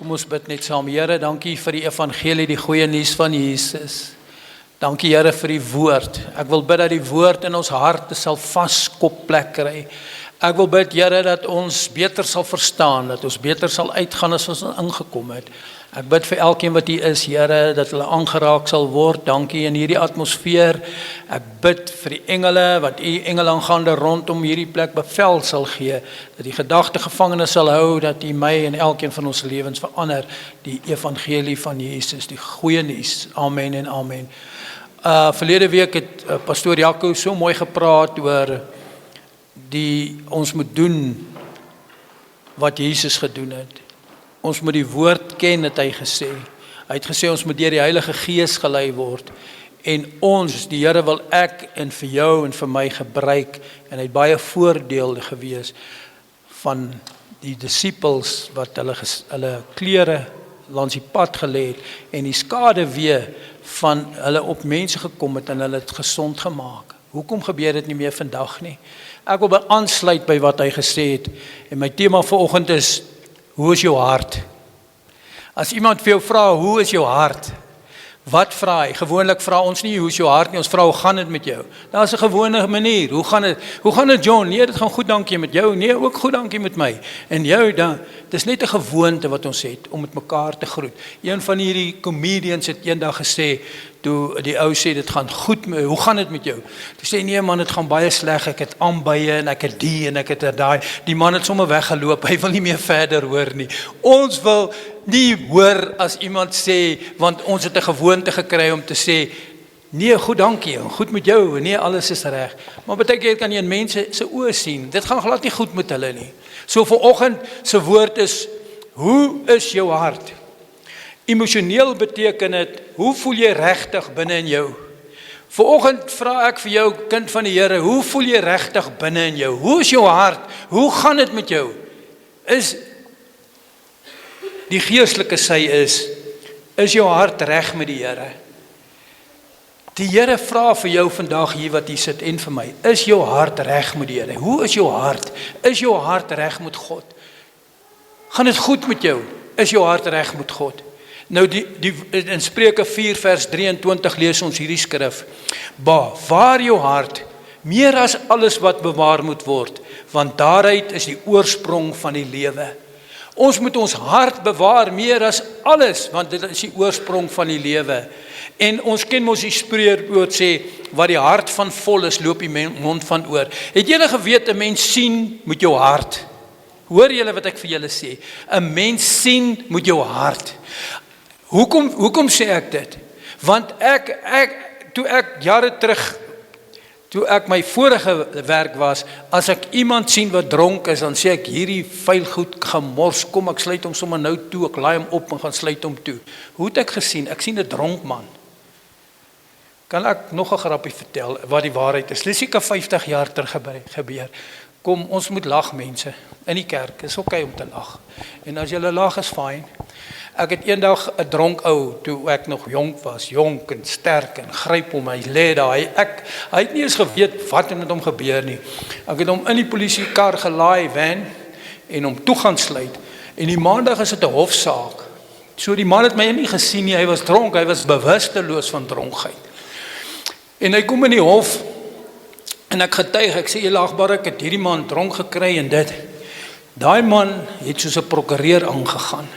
Kom ons bid net saam. Here, dankie vir die evangelie, die goeie nuus van Jesus. Dankie Here vir die woord. Ek wil bid dat die woord in ons harte sal vaskopplek kry. Ek wil bid Here dat ons beter sal verstaan, dat ons beter sal uitgaan as ons ingekom het. Ek bid vir elkeen wat hier is, Here, dat hulle aangeraak sal word. Dankie in hierdie atmosfeer. Ek bid vir die engele, wat u engelaangaande rondom hierdie plek bevel sal gee, dat die gedagte gevangene sal hou, dat u my en elkeen van ons lewens verander, die evangelie van Jesus, die goeie nuus. Amen en amen. Verlede week het pastoor Jaco so mooi gepraat oor ons moet doen wat Jesus gedoen het. Ons moet die woord ken, het hy gesê. Hy het gesê ons moet deur die Heilige Gees gelei word. En ons, die Here wil ek en vir jou en vir my gebruik. En hy het baie voordele gewees van die disippels wat hulle klere langs die pad gelê het en die skade weer van hulle op mense gekom het en hulle het gesond gemaak. Hoekom gebeur dit nie meer vandag nie? Ek wil aansluit by wat hy gesê het. En my tema vanoggend is, hoe is jou hart? As iemand vir jou vra, hoe is jou hart? Wat vra hy? Gewoonlik vra ons nie, hoe is jou hart nie, ons vra, hoe gaan dit met jou? Daar is 'n gewone manier, hoe gaan dit John? Nee, dit gaan goed, dankie met jou. Nee, ook goed, dankie met my. En jou, dan, dis net 'n gewoonte wat ons het, om met mekaar te groet. Een van hierdie comedians het eendag gesê, toe die ou sê, dit gaan goed, hoe gaan dit met jou? Toe sê, nee man, dit gaan baie sleg, ek het aanbye, en ek het die, en ek het daai. Die man het sommer weggeloop, hy wil nie meer verder hoor nie. Ons wil nie hoor as iemand sê, want ons het 'n gewoonte gekry om te sê, nee, goed, dankie, goed met jou, nee, alles is reg. Maar baie keer kan jy in mense se oë sien, dit gaan glad nie goed met hulle nie. So vanoggend se woord is, hoe is jou hart? Emosioneel beteken dit, hoe voel jy regtig binne in jou? Vanoggend vra ek vir jou, kind van die Here, hoe voel jy regtig binne in jou? Hoe is jou hart? Hoe gaan dit met jou? Die geestelike sy is jou hart reg met die Here? Die Here vra vir jou vandag hier wat hier sit en vir my, is jou hart reg met die Here? Hoe is jou hart? Is jou hart reg met God? Gaan dit goed met jou? Is jou hart reg met God? Nou in Spreuke 4 vers 23 lees ons hierdie skrif. Waar jou hart, meer as alles wat bewaar moet word, want daaruit is die oorsprong van die lewe. Ons moet ons hart bewaar meer as alles, want dit is die oorsprong van die lewe. En ons ken mos die spreekwoord sê, wat die hart van vol is, loop die mond van oor. Het julle geweet, 'n mens sien met jou hart? Hoor julle wat ek vir julle sê? 'n Mens sien met jou hart. Hoekom sê ek dit? Want toe ek jare terug, toe ek my vorige werk was, as ek iemand sien wat dronk is, dan sê ek, hierdie vuil goed gemors, kom ek sluit hom sommer nou toe, ek laai hom op en gaan sluit hom toe. Hoe het ek gesien? Ek sien 'n dronk man. Kan ek nog 'n grappie vertel, wat die waarheid is? Dit is seker 50 jaar terug gebeur. Kom, ons moet lag mense, in die kerk, is oké om te lag. En as julle lag is fyn. Ek het eendag 'n dronk ou, toe ek nog jonk was, jonk en sterk en gryp hom, hy lê daar, hy het nie eens geweet wat het met hom gebeur nie. Ek het hom in die polisiekar gelaai, van, en hom toe gaan sluit, en die maandag is dit 'n hofsaak. So die man het my nie gesien nie, hy was dronk, hy was bewusteloos van dronkheid. En hy kom in die hof, en ek getuig, ek sê, Agbare, ek het hierdie man dronk gekry en dit. Daai man het soos 'n prokureur aangegaan.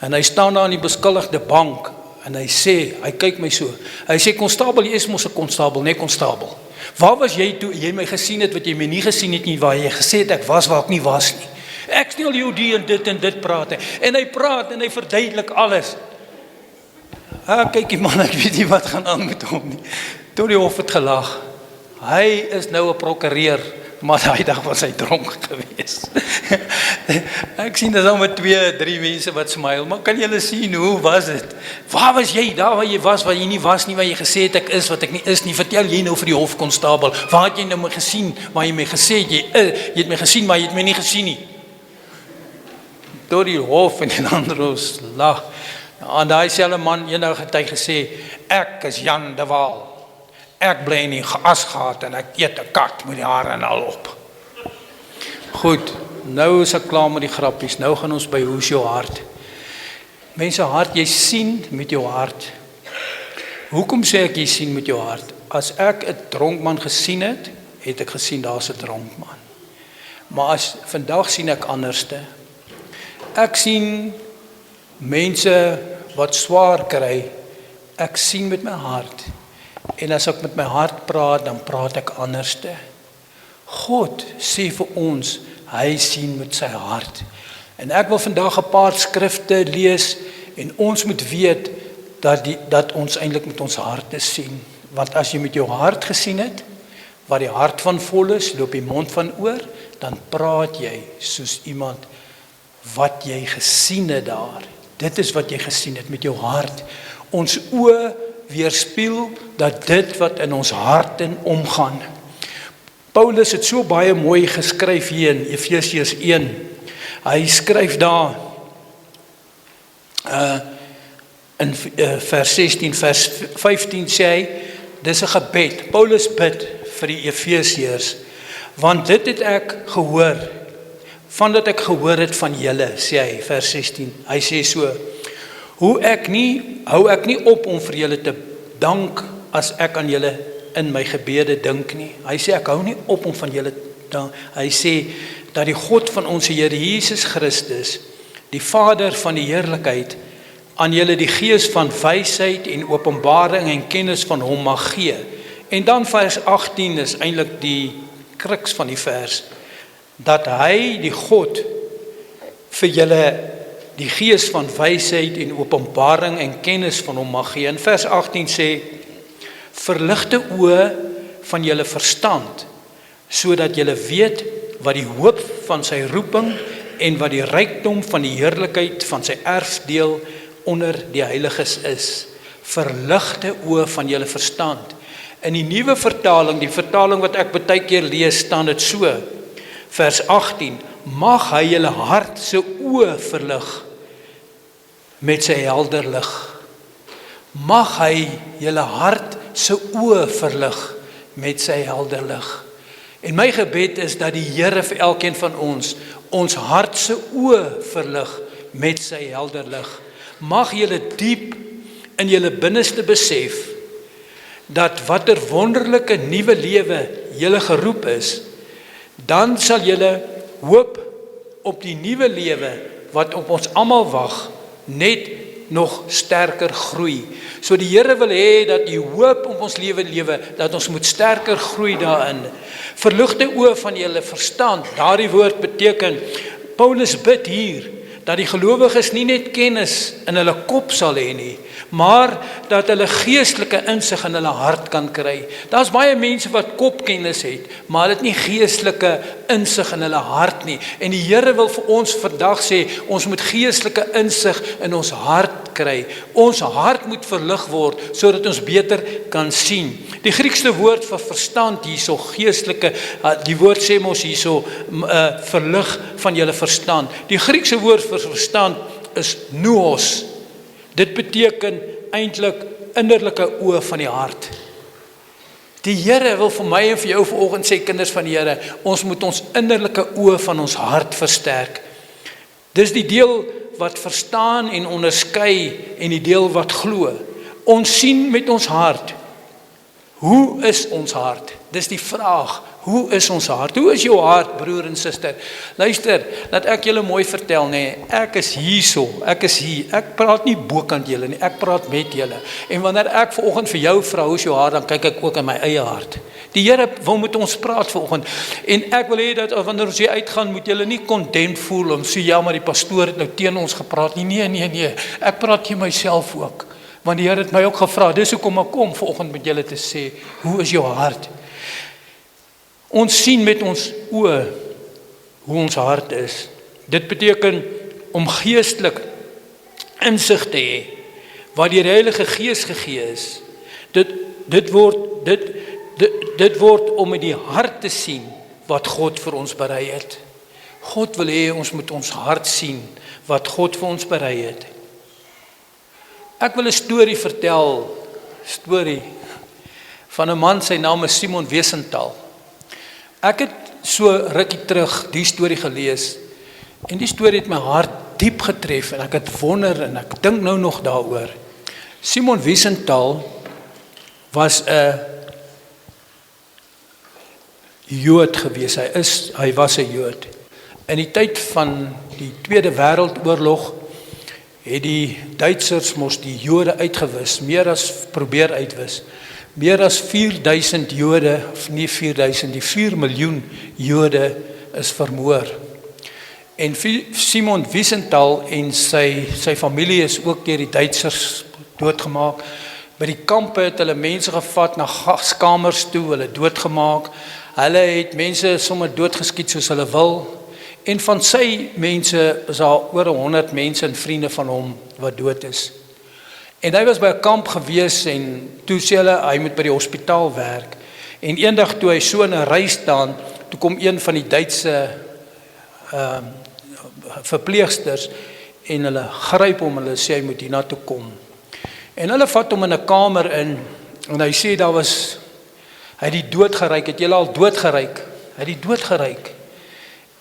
En hy staan daar aan die beskuldigde bank, en hy sê, hy kyk my so, hy sê, konstabel, jy is mos 'n konstabel, nee konstabel. Waar was jy toe jy my gesien het, wat jy my nie gesien het nie, waar jy gesê het, ek was waar ek nie was nie. Ek stel jou die en dit praat hy. En hy praat, en hy verduidelik alles. Kyk die man, ek weet nie wat gaan aan met hom nie. Toe die hof het gelag. Hy is nou 'n prokureur, maar daai dag was hy dronk gewees. Ek sien dis al met 2-3 mense wat smile, maar kan julle sien, hoe was dit? Waar was jy? Daar waar jy was, waar jy nie was nie, waar jy gesê het ek is, wat ek nie is nie. Vertel jy nou vir die hofkonstabel, waar het jy nou my gesien, waar jy my gesê het, jy het my gesien, maar jy het my nie gesien nie. Door die hof en die ander ons lag. En daai selfe man, eendag het hy gesê, ek is Jan de Waal. Ek bly in die asgat en ek eet 'n kat met die hare en al op. Goed, nou is ek klaar met die grappies, nou gaan ons by hoe is jou hart. Mense hart, jy sien met jou hart. Hoekom sê ek jy sien met jou hart? As ek 'n dronk man gesien het, het ek gesien daar's 'n dronk man. Maar as vandag sien ek anderste. Ek sien mense wat swaar kry, ek sien met my hart. En as ek met my hart praat, dan praat ek anderste. God sê vir ons, hy sien met sy hart. En ek wil vandag 'n paar skrifte lees en ons moet weet dat ons eintlik met ons harte sien. Want as jy met jou hart gesien het, wat die hart van vol is, loop die mond van oor, dan praat jy soos iemand wat jy gesien het daar. Dit is wat jy gesien het met jou hart. Ons oë weerspieël dat dit wat in ons harte omgaan. Paulus het so baie mooi geskryf hier in Efesiërs 1. Hy skryf daar in vers 16, vers 15 sê hy, dis 'n gebed. Paulus bid vir die Efesiërs, want dit het ek gehoor, vandat ek gehoor het van julle, sê hy, vers 16. Hy sê so, hou ek nie op om vir julle te dank as ek aan julle in my gebede dink nie. Hy sê ek hou nie op om van julle te dank. Hy sê dat die God van ons Here Jesus Christus, die Vader van die heerlikheid, aan julle die gees van wysheid en openbaring en kennis van hom mag gee. En dan vers 18 is eintlik die kruks van die vers, dat hy, die God, vir julle die gees van wysheid en openbaring en kennis van hom mag gee. In vers 18 sê, verligte oë van julle verstand, sodat julle weet wat die hoop van sy roeping en wat die rykdom van die heerlikheid van sy erfdeel onder die heiliges is. Verligte oë van julle verstand. In die nuwe vertaling, die vertaling wat ek baie keer lees, staan dit so, vers 18, mag hy julle hart se oë verlig met sy helder lig. Mag hy julle hart se oë verlig met sy helder lig. En my gebed is dat die Here vir elkeen van ons hart se oë verlig met sy helder lig. Mag julle diep in julle binneste besef dat watter wonderlike nuwe lewe julle geroep is, dan sal julle hoop op die nuwe lewe wat op ons almal wag, net nog sterker groei. So die Here wil hê dat die hoop op ons lewe, dat ons moet sterker groei daarin. Verligte oë van julle verstand, daardie woord beteken, Paulus bid hier, dat die gelowiges nie net kennis in hulle kop sal hê nie, maar dat hulle geestelike insig in hulle hart kan kry. Daar's baie mense wat kopkennis het, maar hulle het nie geestelike insig in hulle hart nie. En die Here wil vir ons vandag sê, ons moet geestelike insig in ons hart kry. Ons hart moet verlig word, sodat ons beter kan sien. Die Griekse woord vir verstand hierso, geestelike, die woord sê mos hierso, verlig van julle verstand. Die Griekse woord vir verstand is nous. Dit beteken eintlik innerlike oë van die hart. Die Here wil vir my en vir jou vanoggend sê, kinders van die Here, ons moet ons innerlike oë van ons hart versterk. Dis die deel wat verstaan en onderskei en die deel wat glo. Ons sien met ons hart. Hoe is ons hart? Dis die vraag. Hoe is ons hart? Hoe is jou hart, broer en suster? Luister, laat ek julle mooi vertel, nee, ek is hierso, ek is hier. Ek praat nie bokant julle nie, ek praat met julle. En wanneer ek vanoggend vir jou vra, hoe is jou hart, dan kyk ek ook in my eie hart. Die Here wil met ons praat vanoggend. En ek wil hê dat wanneer ons hier uitgaan, moet julle nie condemned voel om so, ja, maar die pastoor het nou teen ons gepraat nie. Nee. Ek praat teen myself ook. Want die Here het my ook gevra, dis hoekom ek kom vanoggend met julle te sê, hoe is jou hart? Ons sien met ons oë hoe ons hart is. Dit beteken om geestelik insig te hê wat die Heilige Gees gegee is. Dit word om met die hart te sien wat God vir ons berei het. God wil hê ons moet ons hart sien wat God vir ons berei het. Ek wil 'n storie vertel, van 'n man, sy naam is Simon Wiesenthal. Ek het so rukkie terug die storie gelees en die storie het my hart diep getref en ek het wonder en ek dink nou nog daaroor. Simon Wiesenthal was 'n Jood gewees. Hy was 'n Jood. In die tyd van die Tweede Wêreldoorlog het die Duitsers mos die Jode uitgewis, meer as probeer uitwis. Meer as 4000 Jode, of nie 4000, die 4 miljoen Jode is vermoor. En Simon Wiesenthal en sy familie is ook deur die Duitsers doodgemaak. By die kampe het hulle mense gevat na gaskamers toe, hulle doodgemaak. Hulle het mense sommer doodgeskiet soos hulle wil. En van sy mense is daar oor 100 mense en vriende van hom wat dood is. En hy was by 'n kamp gewees en toe sê hulle hy moet by die hospitaal werk. En eendag toe hy so in 'n ry staan, toe kom een van die Duitse verpleegsters en hulle gryp hom, hulle sê hy moet hiernatoe kom. En hulle vat hom in 'n kamer in en hy sê daar was hy het die dood geryk, het julle al dood geryk? Hy het die dood geryk.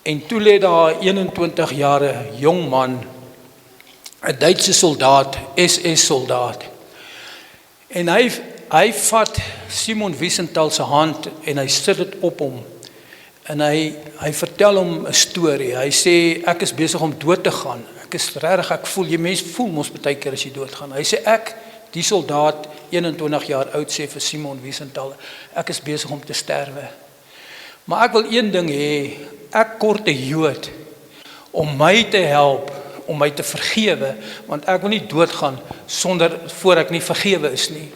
En toe lê daar 21 jarige jong man, 'n Duitse soldaat, SS-soldaat. En hy vat Simon Wiesenthal se hand en hy sit dit op hom. En hy vertel hom 'n storie. Hy sê ek is besig om dood te gaan. Ek voel jy mens voel mos baie keer as jy doodgaan. Hy sê die soldaat 21 jaar oud sê vir Simon Wiesenthal, ek is besig om te sterwe. Maar ek wil een ding hê, ek kort 'n Jood om my te help, om my te vergewe, want ek wil nie doodgaan voor ek nie vergewe is nie.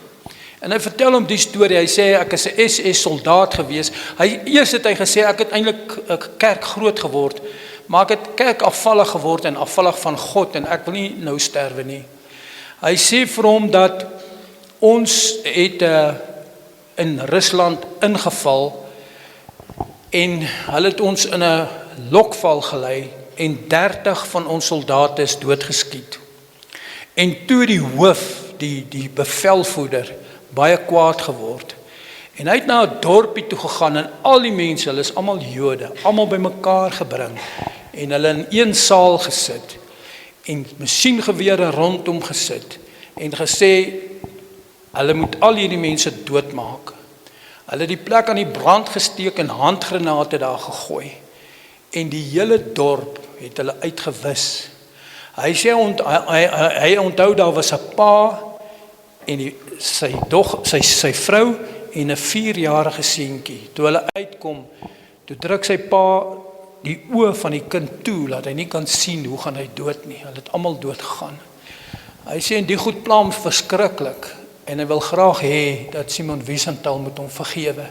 En hy vertel hom die storie, hy sê ek is 'n SS-soldaat gewees. Eers het hy gesê ek het eintlik 'n kerk groot geword, maar ek het kerk afvallig geword en afvallig van God en ek wil nie nou sterwe nie. Hy sê vir hom dat ons het in Rusland ingeval en hulle het ons in 'n lokval gelei en 30 van ons soldate is doodgeskiet. En toe die hoof, die bevelvoerder, baie kwaad geword. En hy het na 'n dorpie toe gegaan en al die mense, hulle is almal Jode, almal bymekaar gebring en hulle in een saal gesit en masjiengewere rondom gesit en gesê hulle moet al hierdie mense doodmaak. Hulle het die plek aan die brand gesteek en handgranate daar gegooi. En die hele dorp het hulle uitgewis. Hy sê hy onthou daar was 'n pa en sy vrou en 'n 4-jarige seentjie. Toe hulle uitkom, toe druk sy pa die oë van die kind toe, laat hy nie kan sien hoe gaan hy dood nie. Hulle het almal dood gegaan. Hy sê en die goed pla hom verskriklik en hy wil graag hê dat Simon Wiesenthal moet hom vergewe.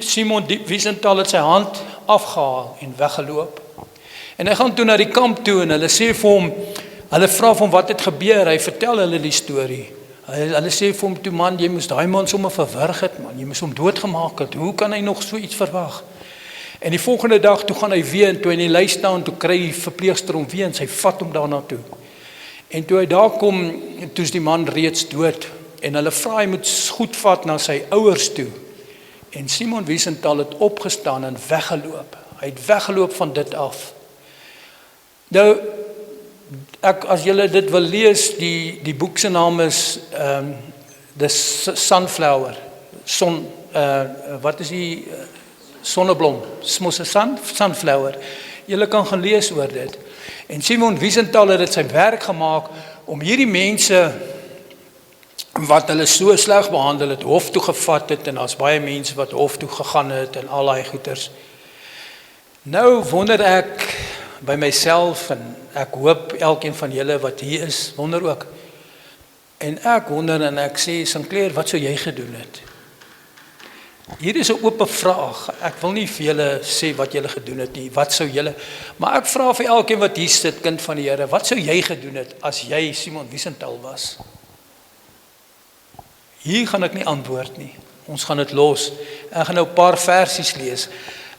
Simon Wiesenthal het sy hand afgehaal en weggeloop. En hy gaan toe na die kamp toe en hulle sê vir hom, hulle vra vir hom wat het gebeur, hy vertel hulle die storie. Hulle sê vir hom toe, man, jy moes daai man sommer verwrig het, man, jy moes hom doodgemaak het, hoe kan hy nog so iets verwag? En die volgende dag, toe gaan hy weer, en toe hy in die lys staan, toe kry die verpleegster hom weer, en sy vat hom daarna toe. En toe hy daar kom, toe is die man reeds dood, en hulle vra hy moet goed vat na sy ouers toe. En Simon Wiesenthal het opgestaan en weggeloop. Hy het weggeloop van dit af. Nou, as julle dit wil lees, die boek se naam is The Sunflower. Wat is die sonneblom? Mos 'n sunflower. Julle kan gaan lees oor dit. En Simon Wiesenthal het dit sy werk gemaak om hierdie mense wat hulle so sleg behandel het, hof toe gevat het, en daar's baie mense wat hof toe gegaan het en al daai goeters. Nou wonder ek by myself, en ek hoop elkeen van julle wat hier is, wonder ook. En ek wonder en ek sê, Sinclair, wat sou jy gedoen het? Hier is 'n oop vraag. Ek wil nie vir julle sê wat julle gedoen het nie, wat sou julle, maar ek vra vir elkeen wat hier sit, kind van die Here, wat sou jy gedoen het as jy Simon Wiesenthal was? Hier gaan ek nie antwoord nie. Ons gaan dit los. Ek gaan nou 'n paar versies lees.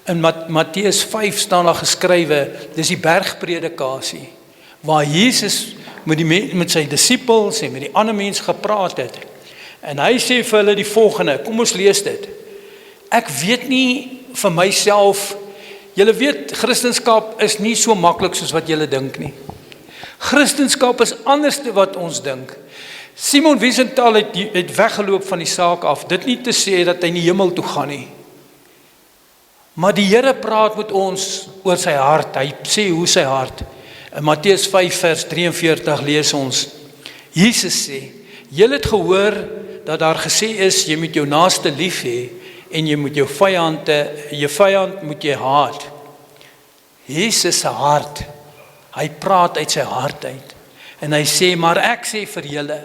In Matteus 5 staan daar geskrywe, dis die bergpredikasie, waar Jesus met sy disippels en met die ander mense gepraat het. En hy sê vir hulle die volgende, kom ons lees dit. Ek weet nie vir myself, Julle weet, Christendom is nie so maklik soos wat julle dink nie. Christendom is anders te wat ons dink. Simon Wiesenthal het weggeloop van die saak af. Dit nie te sê dat hy in die hemel toe gaan nie. Maar die Here praat met ons oor sy hart. Hy sê hoe sy hart. In Matteus 5 vers 43 lees ons. Jesus sê, julle het gehoor dat daar gesê is, jy moet jou naaste lief hê en jy moet jou vyand moet jy haat. Jesus se hart. Hy praat uit sy hart uit. En hy sê, maar ek sê vir julle,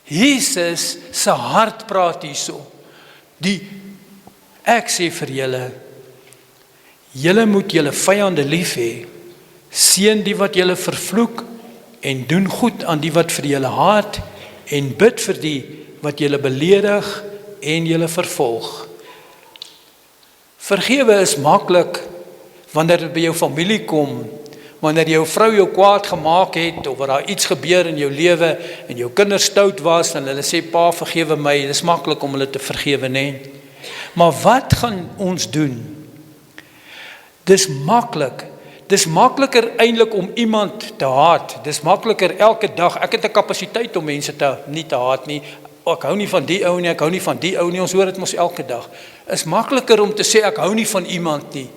Jesus se hart praat hierso. Ek sê vir julle, julle moet julle vyande lief hê, seën die wat julle vervloek, en doen goed aan die wat vir julle haat, en bid vir die wat julle beledig en julle vervolg. Vergewe is maklik wanneer dit by jou familie kom, wanneer jou vrou jou kwaad gemaak het, of wat daar iets gebeur in jou lewe, en jou kinders stout was, en hulle sê, pa, vergewe my, dit is maklik om hulle te vergewe, nee. Maar wat gaan ons doen? Dis makliker eintlik om iemand te haat, dis makliker elke dag, ek het 'n kapasiteit om mense nie te haat nie, ek hou nie van die ou nie, ek hou nie van die ou nie, ons hoor dit mos elke dag, is makliker om te sê, ek hou nie van iemand nie,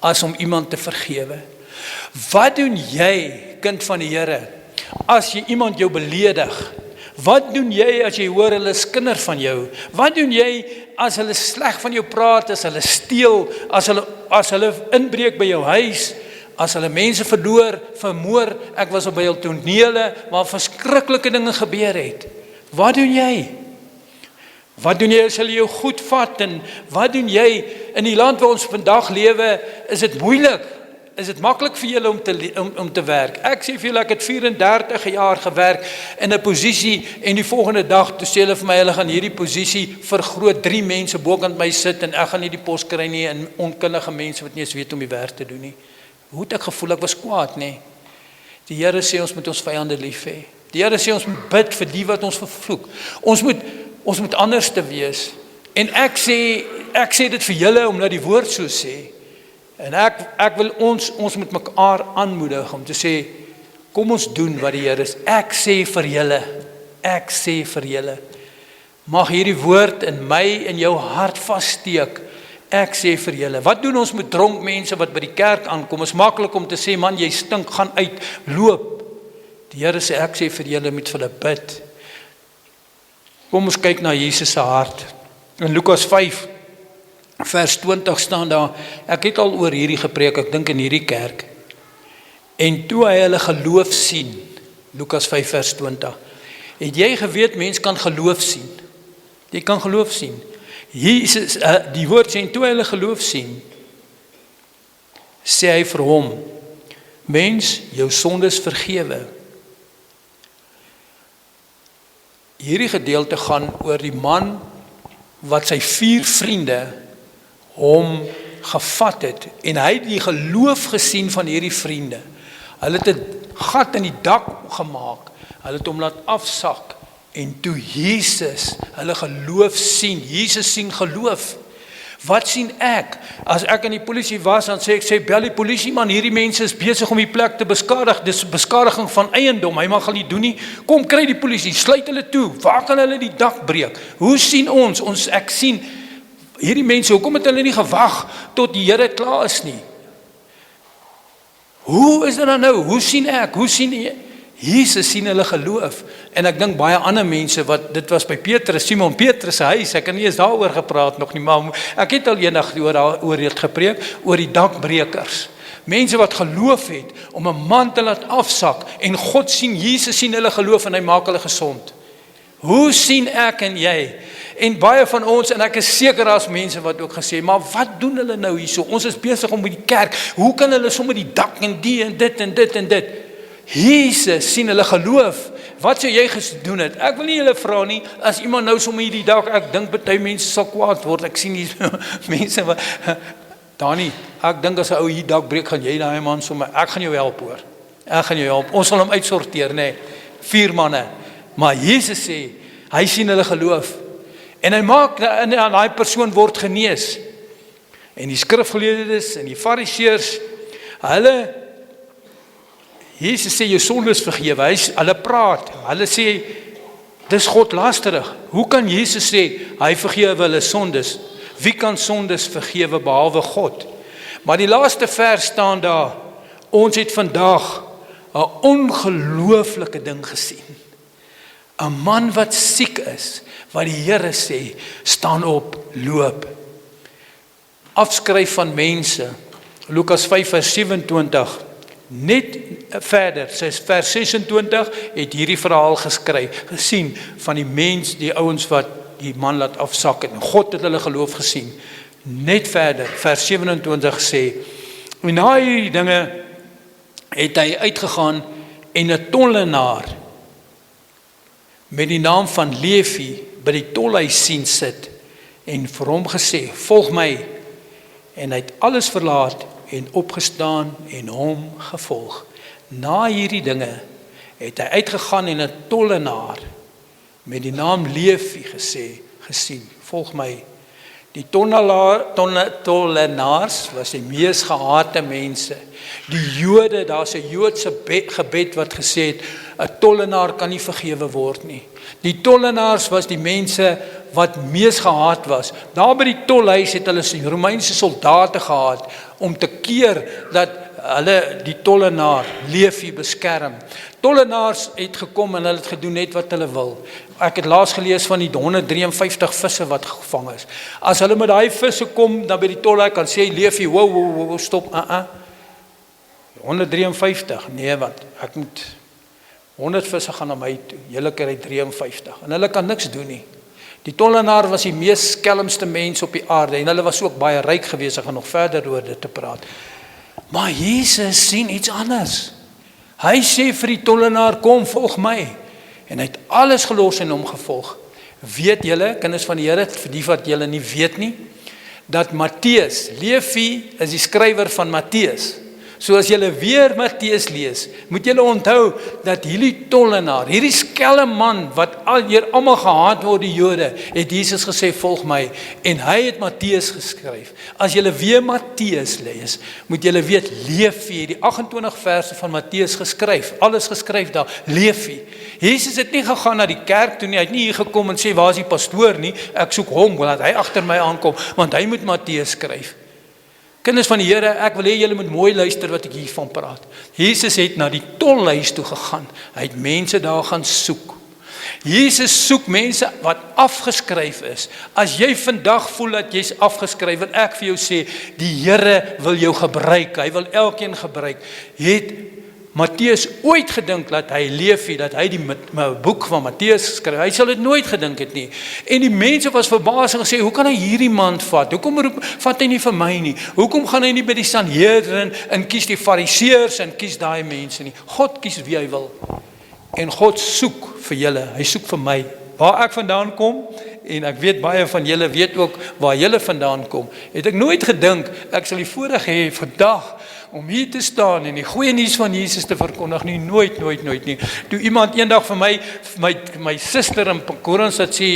as om iemand te vergewe. Wat doen jy, kind van die Here, as jy iemand jou beledig? Wat doen jy as jy hoor hulle is kinders van jou? Wat doen jy as hulle sleg van jou praat, as hulle steel, as hulle inbreek by jou huis, as hulle mense vermoor, ek was op by hul tonele, waar verskriklike dinge gebeur het. Wat doen jy? Wat doen jy as hulle jou goed vat, en wat doen jy in die land waar ons vandag lewe, is dit moeilik? Is dit maklik vir julle om te werk? Ek sê vir julle, ek het 34 jaar gewerk in 'n posisie, en die volgende dag, toe sê hulle vir my, hulle gaan hierdie posisie vergroot, 3 mense bokant my sit, en ek gaan nie die pos kry nie, en onkundige mense wat nie eens weet om die werk te doen nie. Hoe het ek gevoel? Ek was kwaad, nee. Die Here sê ons moet ons vyande lief hê. Die Here sê ons moet bid vir die wat ons vervloek. Ons moet anders te wees. En ek sê dit vir julle omdat die woord so sê. En ek wil ons moet mekaar aanmoedig om te sê, kom ons doen wat die Here is. Ek sê vir julle, mag hierdie woord in my en jou hart vassteek. Ek sê vir julle, wat doen ons met dronk mense wat by die kerk aankom? Is maklik om te sê, man, jy stink, gaan uit, loop. Die Here sê, ek sê vir julle, moet vir hulle bid. Kom ons kyk na Jesus se hart. In Lukas 5 vers 20 staan daar, ek het al oor hierdie gepreek, ek dink in hierdie kerk. En toe hy hulle geloof sien, Lukas 5 vers 20, het jy geweet, mens kan geloof sien. Jy kan geloof sien. Jesus, die woord sê, en toe hy hulle geloof sien, sê hy vir hom, mens, jou sondes vergewe. Hierdie gedeelte gaan oor die man, wat sy 4 vriende hom gevat het, en hy het die geloof gesien van hierdie vriende. Hulle het 'n gat in die dak gemaak, hulle het hom laat afsak, en toe Jesus hulle geloof sien, Jesus sien geloof. Wat sien ek? As ek in die polisie was, dan sê ek, bel die polisie man, hierdie mense is besig om die plek te beskadig, dis beskadiging van eiendom, hy mag hulle nie doen nie, kom kry die polisie, sluit hulle toe, waar kan hulle die dak breek? Hoe sien ons? Ek sien, hierdie mense, hoekom het hulle nie gewag tot die Here klaar is nie? Hoe is dit dan nou? Hoe sien ek? Hoe sien Jesus sien hulle geloof? En ek dink baie ander mense, wat dit was by Petrus, Simon Petrus se huis, ek het nie eens daaroor gepraat nog nie, maar ek het al eendag oor dit gepreek, oor die dakbrekers. Mense wat geloof het, om 'n man te laat afsak, en God sien, Jesus sien hulle geloof, en hy maak hulle gesond. Hoe sien ek en jy? En baie van ons, en ek is seker as mense wat ook gesê, maar wat doen hulle nou hierso? Ons is besig om met die kerk, hoe kan hulle sommer die dak en die en dit en dit en dit? Jesus sien hulle geloof. Wat sou jy gedoen het? Ek wil nie julle vra nie, as iemand nou sommer hierdie dak, ek dink baie mense sal kwaad word, ek sien die mense wat, Dani, ek dink as 'n ou hier dak breek, gaan jy daai man sommer, ek gaan jou help hoor. Ek gaan jou help, ons sal hom uitsorteer, nee, 4 manne. Maar Jesus sê, hy sien hulle geloof. En hy maak, en daai persoon word genees. En die skrifgeleerdes en die fariseërs, hulle, Jesus sê jou sondes vergewe, hulle praat, hulle sê, dis godlasterig. Hoe kan Jesus sê, hy vergewe hulle sondes? Wie kan sondes vergewe behalwe God? Maar die laaste vers staan daar, ons het vandag 'n ongelooflike ding gesien. 'n Man wat siek is, wat die Here sê, staan op, loop. Afskryf van mense, Lukas 5 vers 27, net verder, vers 26, het hierdie verhaal geskryf, gesien van die mens, die ouens wat die man laat afsak, en God het hulle geloof gesien. Net verder, vers 27 sê, en na hierdie dinge, het hy uitgegaan, en 'n tollenaar, met die naam van Levi, by die tolhuis sien sit, en vir hom gesê, volg my, en hy het alles verlaat, en opgestaan, en hom gevolg. Na hierdie dinge, het hy uitgegaan, en 'n tollenaar, met die naam Levi gesien, volg my. Die tollenaars was die mees gehate mense. Die Jode, daar's 'n Joodse gebed wat gesê het, 'n tollenaar kan nie vergewe word nie. Die tollenaars was die mense wat mees gehaat was. Daar by die tolhuis het hulle die Romeinse soldate gehad, om te keer dat hulle die tollenaar, Levi, beskerm. Tollenaars het gekom en hulle het gedoen net wat hulle wil. Ek het laas gelees van die 153 visse wat gevang is. As hulle met daai visse kom, dan by die tolhuis kan sê, Levi, wow, stop, 153, nee, want ek moet 100 visse gaan na my toe, julle kry 53, en hulle kan niks doen nie. Die tollenaar was die mees skelmste mens op die aarde, en hulle was ook baie ryk gewees, ek gaan nog verder oor dit te praat. Maar Jesus sien iets anders. Hy sê vir die tollenaar, kom, volg my. En hy het alles gelos en hom gevolg. Weet julle, kinders van die Here, vir die wat julle nie weet nie, dat Matteus, Levi is die skrywer van Matteus. So as julle weer Matteus lees, moet julle onthou dat hierdie tollenaar, hierdie skelm man wat almal gehaat word die Jode, het Jesus gesê volg my, en hy het Matteus geskryf. As julle weer Matteus lees, moet julle weet Levi het die 28 verse van Matteus geskryf, alles geskryf daar, Levi. Jesus het nie gegaan na die kerk toe nie, hy het nie hier gekom en sê waar is die pastoor nie, ek soek hom, laat hy agter my aankom, want hy moet Matteus skryf. Kinders van die Here, ek wil hê julle moet mooi luister wat ek hiervan praat. Jesus het na die tolhuis toe gegaan. Hy het mense daar gaan soek. Jesus soek mense wat afgeskryf is. As jy vandag voel dat jy's afgeskryf, wil ek vir jou sê, die Here wil jou gebruik. Hy wil elkeen gebruik. Het Matteus ooit gedink dat hy Levi, dat hy die boek van Matteus skryf? Hy sal dit nooit gedink het nie. En die mense was verbaas en gesê, hoe kan hy hierdie man vat? Hoekom vat hy nie vir my nie? Hoekom gaan hy nie by die Sanhedrin en kies die fariseërs en kies daai mense nie? God kies wie hy wil. En God soek vir julle, hy soek vir my. Waar ek vandaan kom, en ek weet baie van julle weet ook waar julle vandaan kom, het ek nooit gedink, ek sal die voorreg hê vandag, om hier te staan en die goeie nuus van Jesus te verkondig nie, nooit nie. Toe iemand eendag vir my suster in Korinth sê,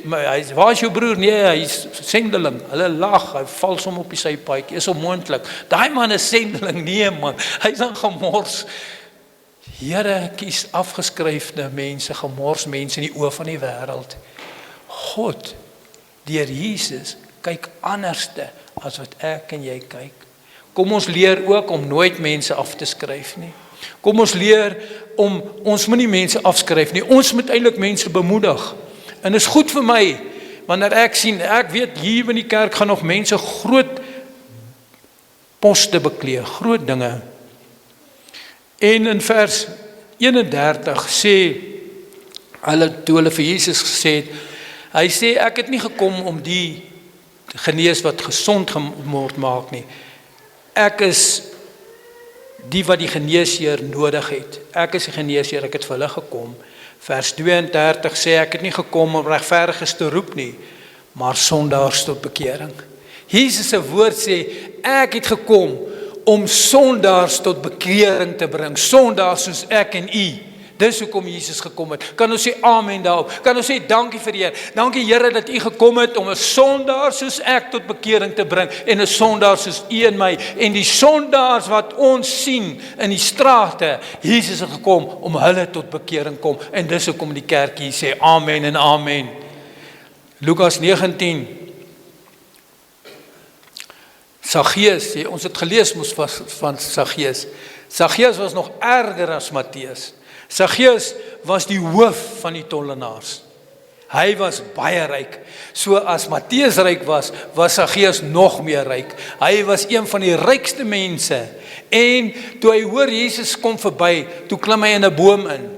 waar is jou broer? Nee, hy is sendeling. Hulle lag, hy val som op die sypaadjie, is onmoontlik. Daai man is sendeling, nee man, hy is dan gemors. Here kies afgeskryfde mense, gemors mense in die oë van die wêreld. God, deur Jesus, kyk anderste as wat ek en jy kyk. Kom ons leer ook om nooit mense af te skryf nie. Kom ons leer om, ons moet nie mense afskryf nie, ons moet eintlik mense bemoedig. En is goed vir my, wanneer ek sien, ek weet hier in die kerk gaan nog mense groot poste beklee, groot dinge. En in vers 31 sê, toe hulle vir Jesus gesê het, hy sê, ek het nie gekom om die genees wat gesond geword maak nie. Ek is die wat die geneesheer nodig het. Ek is die geneesheer, ek het vir hulle gekom. Vers 32 sê, ek het nie gekom om regverdiges te roep nie, maar sondaars tot bekering. Jesus se woord sê, ek het gekom om sondaars tot bekering te bring. Sondaars soos ek en u. Dis hoekom Jesus gekom het. Kan ons sê amen daarop? Kan ons sê dankie vir die Here? Dankie Here dat U gekom het om 'n sondaar soos ek tot bekering te bring en 'n sondaar soos U en my en die sondaars wat ons sien in die strate. Jesus het gekom om hulle tot bekering kom en dis hoekom die kerk hier sê amen en amen. Lukas 19. Saggeus, ons het gelees mos van Saggeus. Saggeus was nog erger as Matteus. Saggeus was die hoof van die tollenaars. Hy was baie ryk. So as Matteus ryk was, was Saggeus nog meer ryk. Hy was een van die rykste mense. En toe hy hoor Jesus kom verby, toe klim hy in 'n boom in.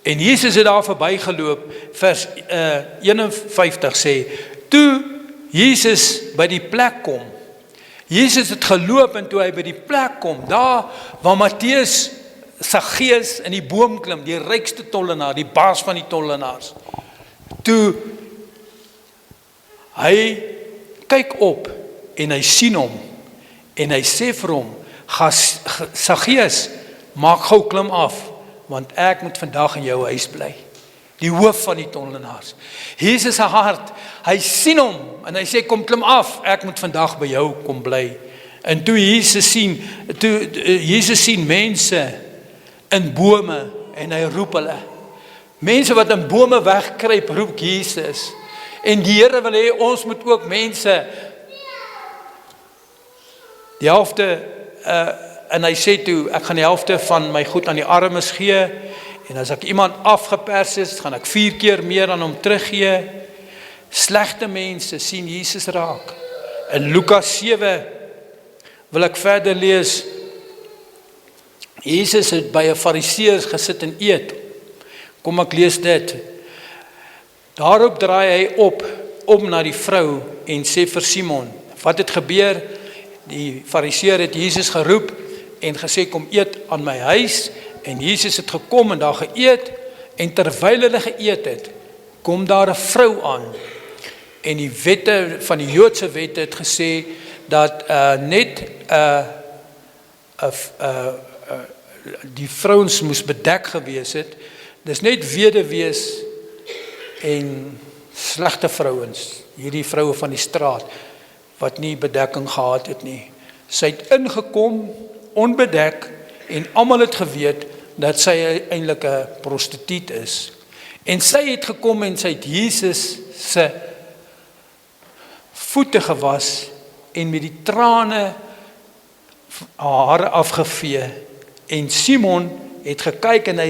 En Jesus het daar verby geloop. Vers 51 sê, toe Jesus by die plek kom, Jesus het geloop en toe hy by die plek kom, daar waar Matteus Saggeus in die boom klim, die rykste tollenaar, die baas van die tollenaars. Toe hy kyk op en hy sien hom en hy sê vir hom, Saggeus, maak gou klim af, want ek moet vandag in jou huis bly. Die hoof van die tollenaars. Jesus se hart, hy sien hom en hy sê kom klim af, ek moet vandag by jou kom bly. En toe Jesus sien mense in bome en hy roep hulle. Mense wat in bome wegkruip, roep Jesus. En die Here wil hê ons moet ook mense die helfte en hy sê toe, ek gaan die helfte van my goed aan die armes gee, en as ek iemand afgepers is, gaan ek 4 keer meer aan hom teruggee. Slegte mense sien Jesus raak. In Lukas 7 wil ek verder lees. Jesus het by 'n Fariseer gesit en eet. Kom ek lees dit. Daarop draai hy om na die vrou en sê vir Simon, wat het gebeur? Die Fariseer het Jesus geroep en gesê kom eet aan my huis. En Jesus het gekom en daar geëet, en terwyl hulle geëet het, kom daar 'n vrou aan. En die wette van die Joodse wette het gesê dat die vrouens moes bedek gewees het. Dis net weduwees en slegte vrouens, hierdie vroue van die straat, wat nie bedekking gehad het nie. Sy het ingekom, onbedek, en almal het geweet dat sy eintlik 'n prostituut is. En sy het gekom en sy het Jesus se voete gewas en met die trane hare afgevee. En Simon het gekyk en hy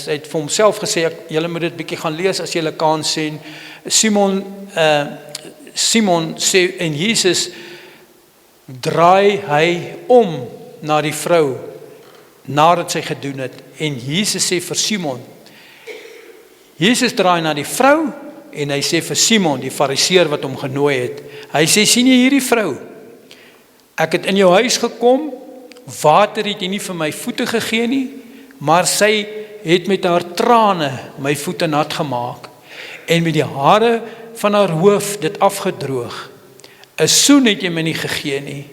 het vir homself gesê, julle moet dit bietjie gaan lees as julle kan sien. Simon sê, en Jesus draai hy om na die vrou, nadat sy gedoen het, en Jesus sê vir Simon, Jesus draai na die vrou, en hy sê vir Simon, die Fariseer wat hom genooi het, hy sê, sien jy hierdie vrou? Ek het in jou huis gekom, water het jy nie vir my voete gegee nie, maar sy het met haar trane my voete nat gemaak, en met die hare van haar hoof dit afgedroog. 'n soen het jy my nie gegee nie,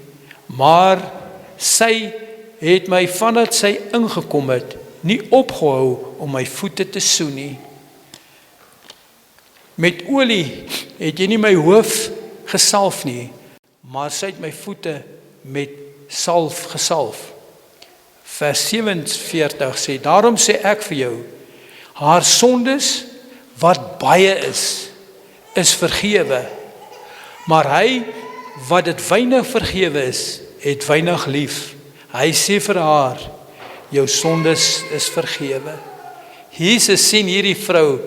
maar sy het my vandat sy ingekom het, nie opgehou om my voete te soen nie. Met olie het jy nie my hoof gesalf nie, maar sy het my voete met salf gesalf. Vers 47 sê, daarom sê ek vir jou, haar sondes wat baie is vergewe, maar hy wat dit weinig vergewe is, het weinig lief. Hy sê vir haar, jou sondes is vergewe. Jesus sien hierdie vrou,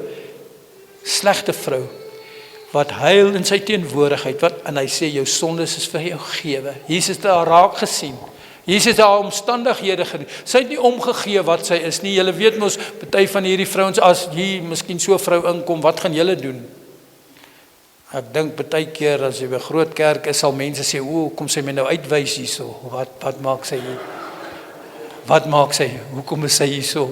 slegte vrou, wat huil in sy teenwoordigheid, en hy sê, jou sondes is vir jou vergewe. Jesus het haar raak gesien. Jesus het haar omstandighede gedoen. Sy het nie omgegee wat sy is nie. Julle weet mos, party van hierdie vrouens, as hier miskien so 'n vrou inkom, wat gaan julle doen? Ek dink baie keer as jy by 'n groot kerk is, sal mense sê, "O, kom sy my nou uitwys hierso. Wat maak sy hier? Wat maak sy? Hoekom is sy hierso?"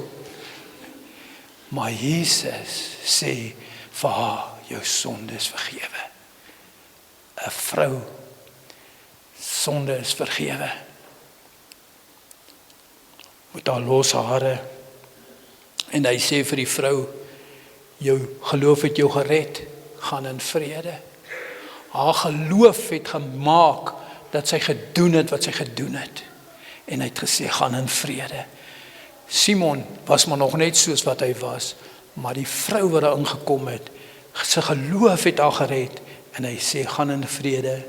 Maar Jesus sê vir haar, jou sonde is vergewe. 'n Vrou, sonde is vergewe. Met haar los hare En hy sê vir die vrou, jou geloof het jou gered, gaan in vrede. Haar geloof het gemaak dat sy gedoen het wat sy gedoen het. En hy het gesê, gaan in vrede. Simon was maar nog net soos wat hy was, maar die vrou wat daar ingekom het, sy geloof het haar gered, en hy sê, gaan in vrede.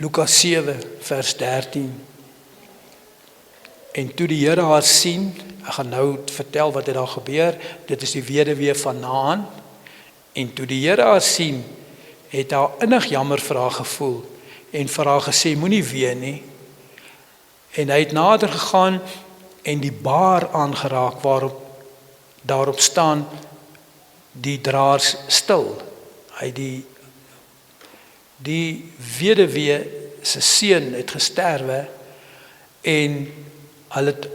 Lukas 7 vers 13. En toe die Here haar sien, ek gaan nou vertel wat het daar gebeur, dit is die weduwee van Naam, en toe die Here haar sien, het haar innig jammer vir haar gevoel, en vir haar gesê, moenie ween nie, en hy het nader gegaan, en die baar aangeraak, waarop daarop staan, die draers stil. Hy die weduwee se seun het gesterwe, en hulle het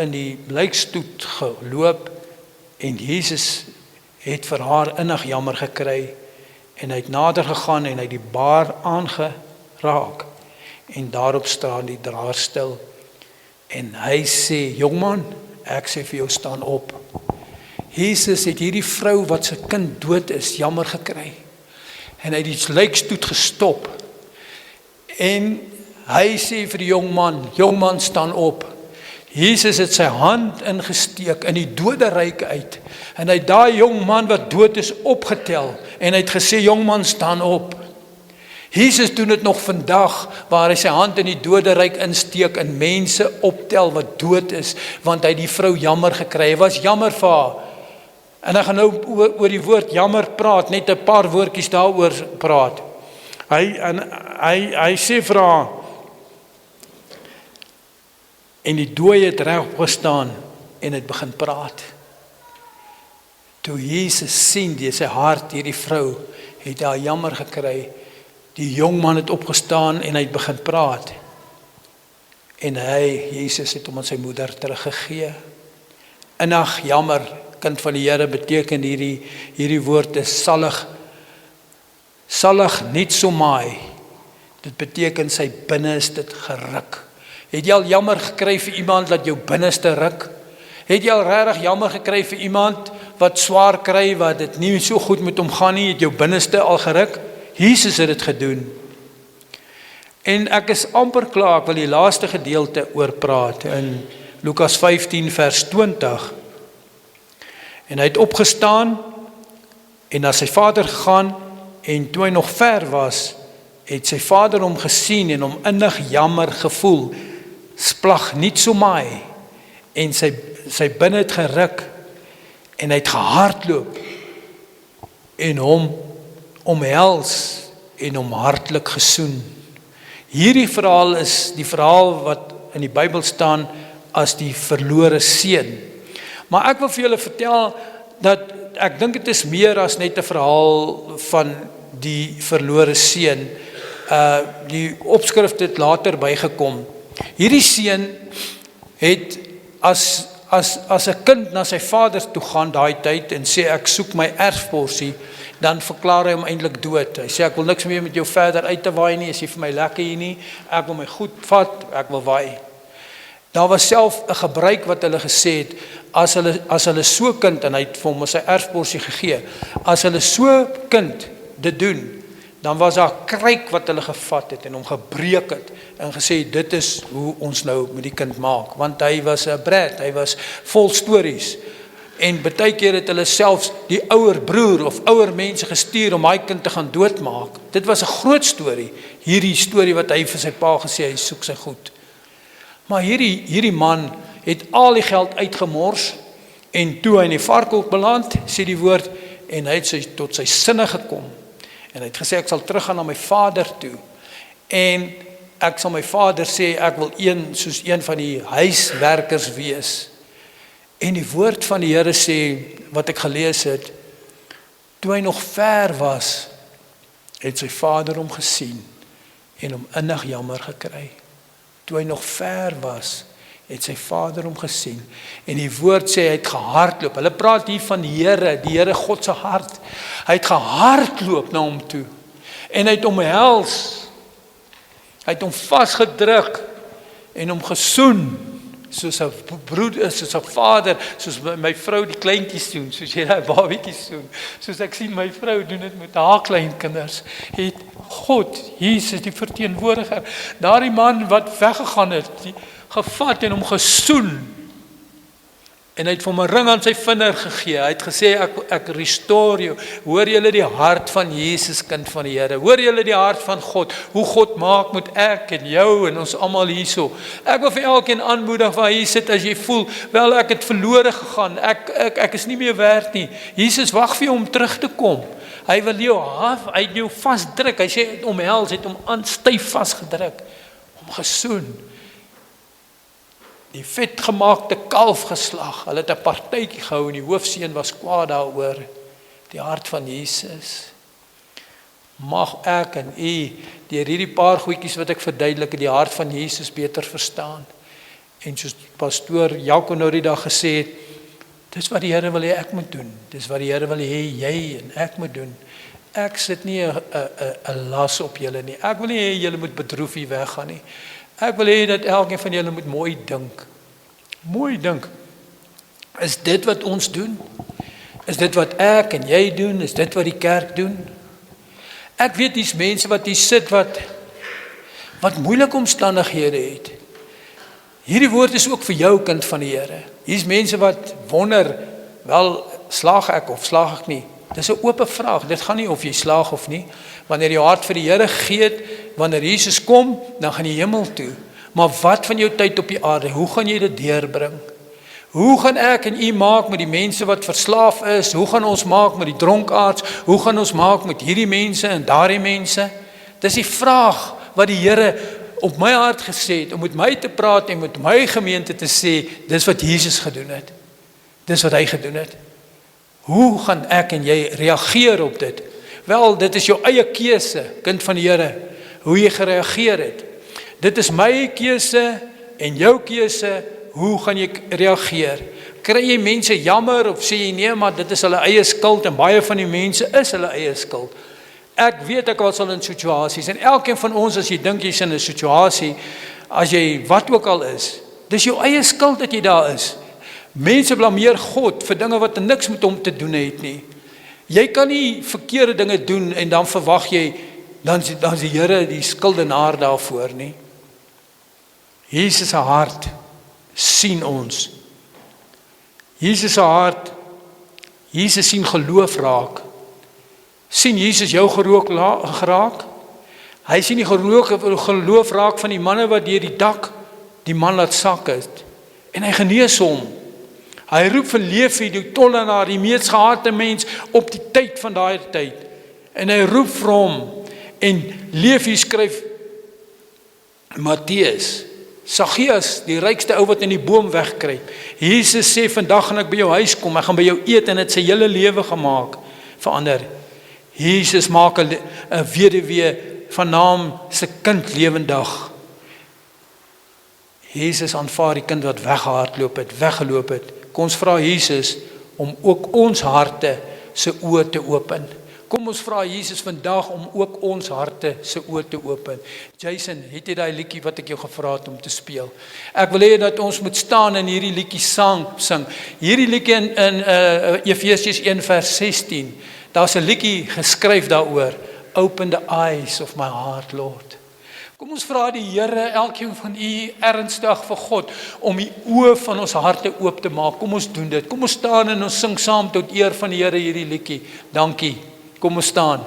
in die lijkstoet geloop, en Jesus het vir haar innig jammer gekry, en hy het nader gegaan, en hy het die baar aangeraak, en daarop staan die draer stil, en hy sê, jongman, ek sê vir jou, staan op. Jesus het hierdie vrou wat sy kind dood is, jammer gekry, en hy het die lijkstoet gestop, en hy sê vir die jongman staan op. Jesus het sy hand ingesteek in die doderyk uit, en hy het daai jongman wat dood is opgetel, en hy het gesê, jongman staan op. Jesus doen dit nog vandag, waar hy sy hand in die doderyk insteek, en mense optel wat dood is, want hy het die vrou jammer gekry, hy was jammer vir haar. En ek gaan nou oor die woord jammer praat, net 'n paar woordjies daaroor praat. Hy sê vir haar, en die dooie het reg opgestaan, en het begin praat. Toe Jesus sien, die sy hart, hierdie vrou, het haar jammer gekry, die jongman het opgestaan, en hy het begin praat. En Jesus het hom aan sy moeder teruggegee. Innig jammer, kind van die Here, beteken hierdie woord is salig niet so maai. Dit beteken sy binne is dit geruk. Het jy al jammer gekry vir iemand dat jou binneste ruk? Het jy al regtig jammer gekry vir iemand wat swaar kry, wat dit nie so goed met hom gaan nie, het jou binneste al geruk? Jesus het dit gedoen. En ek is amper klaar, ek wil die laaste gedeelte oor praat, in Lukas 15 vers 20. En hy het opgestaan, en na sy vader gegaan, en toe hy nog ver was, het sy vader hom gesien, en hom innig jammer gevoel, splag niet so maai, en sy binne het geruk, en hy het gehardloop, en hom omhels, en hom hartlik gesoen. Hierdie verhaal is die verhaal wat in die Bybel staan, as die verlore seun. Maar ek wil vir julle vertel, dat ek dink dit is meer as net 'n verhaal van die verlore seun. Die opskrif het later bygekom. Hierdie seun het as 'n kind na sy vader toe gaan daai tyd en sê ek soek my erfporsie, dan verklaar hy hom eintlik dood. Hy sê ek wil niks meer met jou verder uit te waai nie, is jy vir my lekker hier nie, ek wil my goed vat, ek wil waai. Daar was self 'n gebruik wat hulle gesê het, as hulle so kind, en hy het vir hom sy erfporsie gegee, as hulle so kind dit doen, dan was daar kruik wat hulle gevat het en hom gebreek het en gesê, dit is hoe ons nou met die kind maak, want hy was 'n brat, hy was vol stories, en baie keer het hulle selfs die ouer broer of ouer mense gestuur om hy kind te gaan doodmaak. Dit was 'n groot storie, hierdie storie wat hy vir sy pa gesê, hy soek sy goed. Maar hierdie man het al die geld uitgemors, en toe hy in die varkhok beland, sê die woord, en hy het tot sy sinne gekom, en hy het gesê, ek sal teruggaan na my vader toe, en ek sal my vader sê, ek wil soos een van die huiswerkers wees. En die woord van die Here sê, wat ek gelees het, toe hy nog ver was, het sy vader hom gesien, en hom innig jammer gekry. Toe hy nog ver was, het sy vader hom gesien, en die woord sê, hy het gehardloop. Hulle praat hier van die Here God se hart. Hy het gehardloop na hom toe, en hy het omhels, hy het hom vasgedruk, en hom gesoen, soos 'n broer, soos 'n vader, soos my vrou die kleintjies doen, soos jy daai babietjies doen, soos ek sien my vrou doen dit met haar kleinkinders, het God, Jesus die verteenwoordiger, daardie man wat weggegaan het, die gevat en hom gesoen, en hy het vir hom 'n ring aan sy vinger gegee. Hy het gesê, ek restore jou. Hoor julle die hart van Jesus, kind van die Here? Hoor julle die hart van God? Hoe God maak met ek en jou en ons almal hierso. Ek wil vir elkeen aanmoedig waar hier sit, as jy voel, wel ek het verlore gegaan, ek is nie meer werd nie. Jesus wag vir jou om terug te kom. Hy wil jou hy jou vasdruk. Hy sê omhels, het hom aan styf vasgedruk, hom gesoen. Die vetgemaakte kalf geslag. Hulle het 'n partytjie gehou en die hoofseun was kwaad daaroor. Die hart van Jesus. Mag ek en u deur hierdie paar goedjies wat ek verduidelik, die hart van Jesus beter verstaan. En soos pastoor Jaco nou die dag gesê het, dis wat die Here wil hê ek moet doen. Dis wat die Here wil hê jy en ek moet doen. Ek sit nie 'n las op julle nie. Ek wil nie hê julle moet bedroef hier weggaan nie. Ek wil hê dat elkeen van julle moet mooi dink. Mooi dink. Is dit wat ons doen? Is dit wat ek en jy doen? Is dit wat die kerk doen? Ek weet dis mense wat hier sit wat moeilike omstandighede het. Hierdie woord is ook vir jou, kind van die Here. Hier's mense wat wonder, wel slaag ek of slaag ek nie? Dis 'n oop vraag. Dit gaan nie of jy slaag of nie. Wanneer jy hart vir die Here gee, wanneer Jesus kom, dan gaan jy hemel toe. Maar wat van jou tyd op die aarde? Hoe gaan jy dit deurbring? Hoe gaan ek en u maak met die mense wat verslaaf is? Hoe gaan ons maak met die dronkaards? Hoe gaan ons maak met hierdie mense en daardie mense? Dis die vraag wat die Here op my hart gesê het, om met my te praat en met my gemeente te sê, dis wat Jesus gedoen het. Dis wat hy gedoen het. Hoe gaan ek en jy reageer op dit? Wel, dit is jou eie keuse, kind van die Here, hoe jy gereageer het. Dit is my keuse en jou keuse, hoe gaan jy reageer? Kry jy mense jammer of sê jy nee, maar dit is hulle eie skuld en baie van die mense is hulle eie skuld. Ek weet ek was al in situasies en elkeen van ons, as jy dink jy's in 'n situasie, as jy wat ook al is, dis jou eie skuld dat jy daar is. Mense blameer God vir dinge wat niks met hom te doen het nie. Jy kan nie verkeerde dinge doen en dan verwag jy, dan is die Here die skuldenaar daarvoor nie. Jesus se hart sien ons. Jesus se hart, Jesus sien geloof raak. Sien Jesus jou geraak? Hy sien die geloof raak van die manne wat deur die dak die man laat sak het. En hy genees hom. Hy roep vir Levi, die tollenaar, die mees gehate mens op die tyd van daai tyd. En hy roep vir hom. En Levi skryf Matteus, Saggeus, die rykste ou wat in die boom wegkruip. Jesus sê, vandag gaan ek by jou huis kom, ek gaan by jou eet en het sy hele lewe gemaak, verander. Jesus maak 'n weduwee van naam se kind lewendig. Jesus aanvaar die kind wat weggeloop het. Kom ons vra Jesus om ook ons harte se oë te open. Kom ons vra Jesus vandag om ook ons harte se oë te open. Jason, het jy daai liedjie wat ek jou gevra het om te speel? Ek wil hê dat ons moet staan en hierdie liedjie sing. Hierdie liedjie in Efesiërs 1 vers 16. Daar's 'n liedjie geskryf daaroor. Open the eyes of my heart, Lord. Kom ons vra die Here, elkeen van u ernstig vir God, om die oë van ons harte oop te maak. Kom ons doen dit. Kom ons staan en ons sing saam tot eer van die Here hierdie liedjie. Dankie. Kom ons staan.